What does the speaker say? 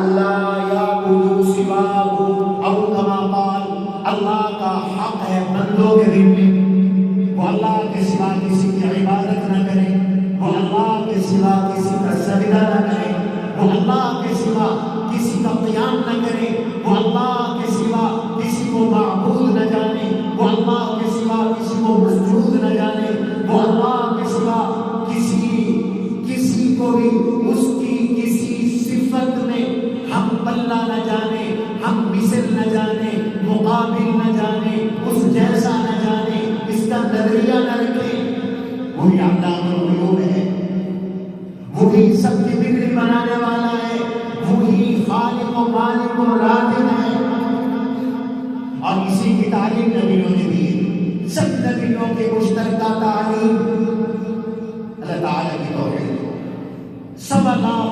اللہ یعبدوا سواہ او کما قال، اللہ کا حق ہے بندوں کے دل میں وہ اللہ کے سوا کسی کی عبادت نہ کرے، وہ اللہ کے سوا کسی کا سجدہ نہ کرے، وہ اللہ کے سوا کسی کا قیام نہ کرے، وہ اللہ کے سوا کسی کو معبود نہ جانے، وہ اللہ کے سوا کسی کو مسجود نہ جانے، وہ اللہ کے سوا کسی کو بھی اس کی کسی صفت میں ہم پلہ نہ جانے، ہم مثل نہ جانے، مقابل نہ جانے، اس جیسا نہ جانے، اس کا نظریہ نہ رکھیں۔ وہی علام الغیوب ہے، وہی سب کی بگڑی بنانے والا ہے، وہی خالق و مالک و رازق ہے، اور اسی کی تعلیم نبیوں نے دی۔ سب نبیوں کے مشترکہ تعلیم اللہ تعالیٰ کی توحید، سب اللہ